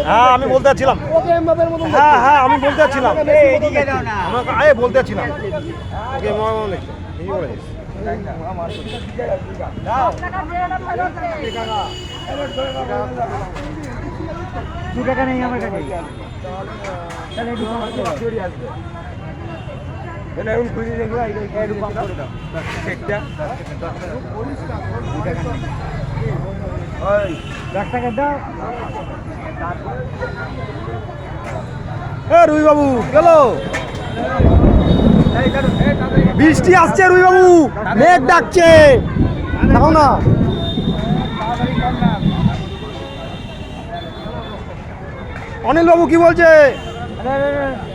হ্যাঁ আমি বলতে চাচ্ছিলাম, হ্যাঁ হ্যাঁ আমি বলতে চাচ্ছিলাম, আমাকে বলতে চাচ্ছিলাম ওকে এই বলেছিস। দু টাকা নেই আমার কাছে। রুই বাবু গেল, বৃষ্টি আসছে রুই বাবু, মেঘ ডাকছে, দেখো না। অনিল বাবু কি বলছে?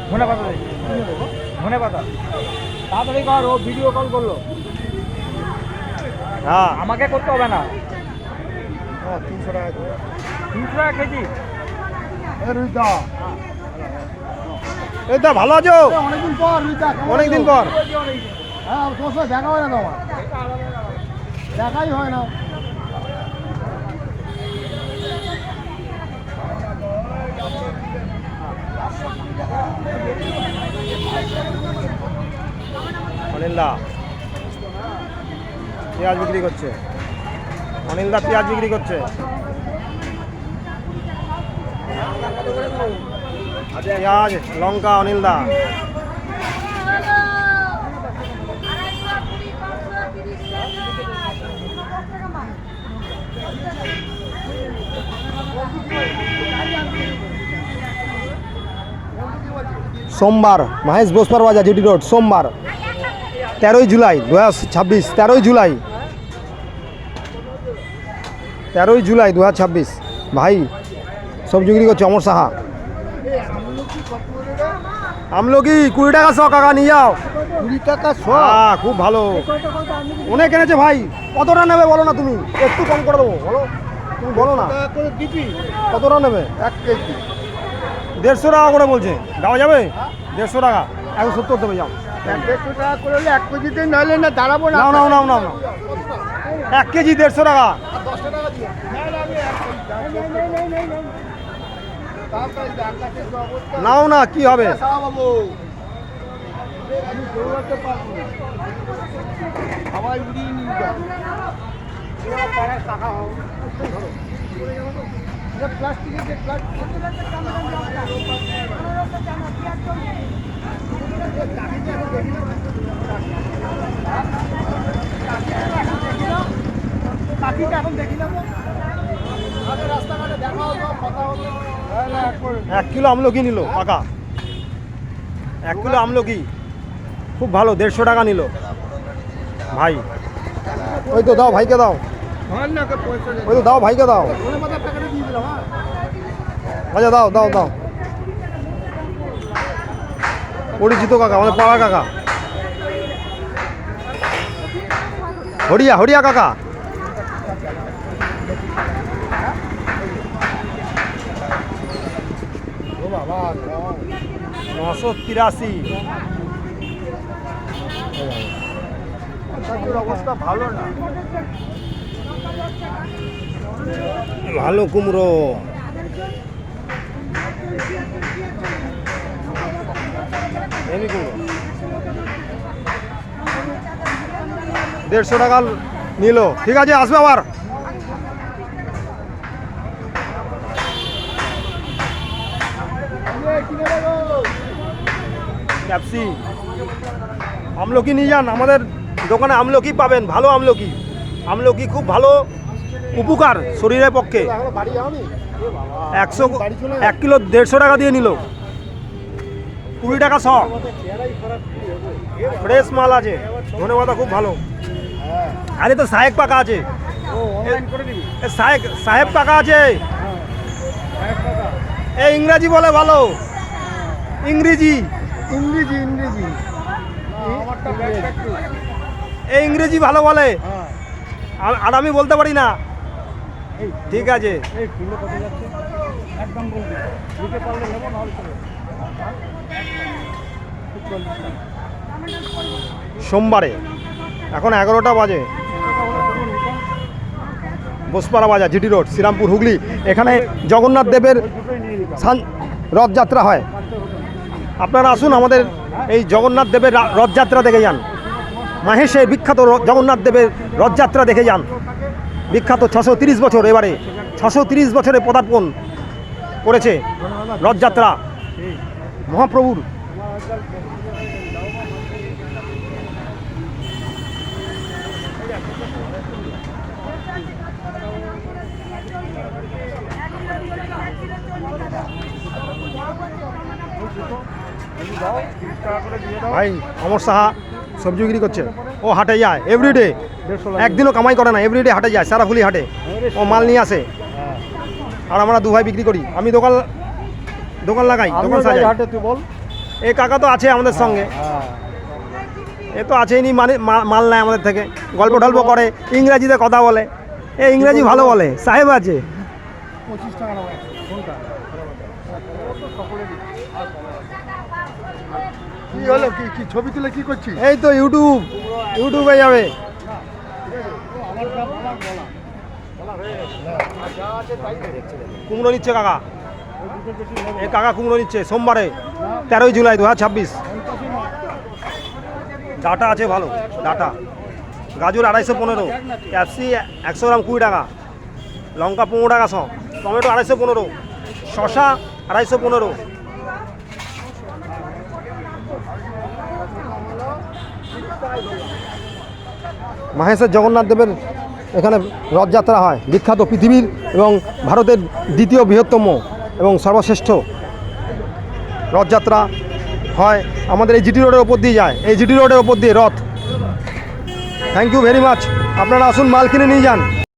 ধনে পাতা, ধনে পাতা তাড়াতাড়ি কর, ও ভিডিও কল করলো। হ্যাঁ আমাকে করতে হবে না। 300 টাকা, 300 টাকা কেজি। এই দা ভালো আছো? অনেকদিন পর অনেকদিন পর। হ্যাঁ তোমার সাথে দেখা হয় না, তোমার দেখাই হয় না। অনিলদা পেঁয়াজ বিক্রি করছে, অনিলদা পেঁয়াজ বিক্রি করছে। পেঁয়াজ লঙ্কা অনিলদা। সোমবার মহেশ বোসপার বাজার জিটি রোড, সোমবার 13ই জুলাই 2026, 13ই জুলাই 2026। ভাই সবজি বিক্রি করছে অমর সাহা। আমলকি 20 টাকা শ, কাকা নিয়ে যাও। 20 টাকা শ? হ্যাঁ খুব ভালো, অনেক এনেছে ভাই। কতটা নেবে বলো না, তুমি একটু কম করে দেবো, বলো তুমি, বলো না কতটা নেবে। 1 কেজি 150 টাকা করে বলছে, দেওয়া যাবে? 150 টাকা, 170 দেবে, যাও। 150 টাকা করে হলে 1 কেজিতে নইলে না দাঁড়াবো না। নাও নাও নাও নাও নাও, 1 কেজি 150 টাকা। নাও না, কি হবে? সবাই উড়িয়ে নিয়ে যাবে। প্লাস্টিকের যে এখন দেখি না, রাস্তাঘাটে দেখা হতো, কথা হতো। 1 কিলো আমলকি নিল কাকা, 1 কিলো আমলকি খুব ভালো, 150 টাকা নিল ভাই। ওই তো দাও ভাইকে দাও, ওই তো দাও ভাইকে দাও, আচ্ছা দাও দাও দাও। পরিচিত কাকা, আমাদের পাড়া কাকা, হরিয়া হরিয়া কাকা। 983। অবস্থা ভালো না, ভালো কুমড়ো। এমনি কুমড়ো 150 টাকা নিল, ঠিক আছে আসবে আবার। ক্যাপসি, আমলকি নিয়ে যান, আমাদের দোকানে আমলকি পাবেন, ভালো আমলকি, আমলকি খুব ভালো উপকার শরীরের পক্ষে। 1 কিলো 150 টাকা দিয়ে নিল, 20 টাকা শ। ফ্রেশ মাল আছে, ধন্যবাদ, খুব ভালো। আরে তো সাহেব পাকা আছে, সাহেব পাকা আছে। এই ইংরাজি বলে ভালো, ইংরেজি ইংরেজি ইংরেজি এই ইংরেজি ভালো বলে, আর আমি বলতে পারি না। ঠিক আছে, একদম বলবি, নিতে পারলে নেবো, নাহলে চলে সোমবারে এখন 11টা বাজে। বোসপাড়া বাজার, জিটি রোড, শ্রীরামপুর, হুগলি। এখানে জগন্নাথ দেবের রথযাত্রা হয়। আপনারা আসুন আমাদের এই জগন্নাথ দেবের রথযাত্রা দেখে যান। মাহেশের বিখ্যাত জগন্নাথ দেবের রথযাত্রা দেখে যান। বিখ্যাত 630 বছর, এবারে 630 বছরে পদার্পণ করেছে রথযাত্রা মহাপ্রভুর। ভাই অমর সাহা সবজি বিক্রি করছে, ও হাটে যায় এভরিডে, একদিনও কামাই করে না, এভরিডে হাটে যায়, সারাফুলি হাটে ও মাল নিয়ে আসে। আর আমরা দু ভাই বিক্রি করি, আমি দোকান লাগাই, দোকান সাজাই। হাটে তুই বল। এই কাকা তো আছে আমাদের সঙ্গে, এ তো আছেই নি, মানে মাল নেয় আমাদের থেকে, গল্প টল্প করে, ইংরাজিতে কথা বলে, এ ইংরাজি ভালো বলে, সাহেব আছে। 25 টাকা নেবো কোনটা? কি হলো, কি ছবি তুলে কি করছিস? এই তো ইউটিউবে যাবে। কুমড়ো নিচ্ছে কাকা, এই কাকা কুমড়ো নিচ্ছে সোমবারে 13ই জুলাই 2026। ডাটা আছে ভালো, ডাটা। গাজর 215, ক্যাপসি 100 গ্রাম 20 টাকা, লঙ্কা 15 টাকা 100, টমেটো 215, শশা 215। মাহেশের জগন্নাথ দেবের এখানে রথযাত্রা হয়, বিখ্যাত, পৃথিবীর এবং ভারতের দ্বিতীয় বৃহত্তম এবং সর্বশ্রেষ্ঠ রথযাত্রা হয় আমাদের এই জিটি রোডের ওপর দিয়ে যায়, এই জিটি রোডের ওপর দিয়ে রথ। Thank you very much. আপনারা আসুন, মাল কিনে নিয়ে যান।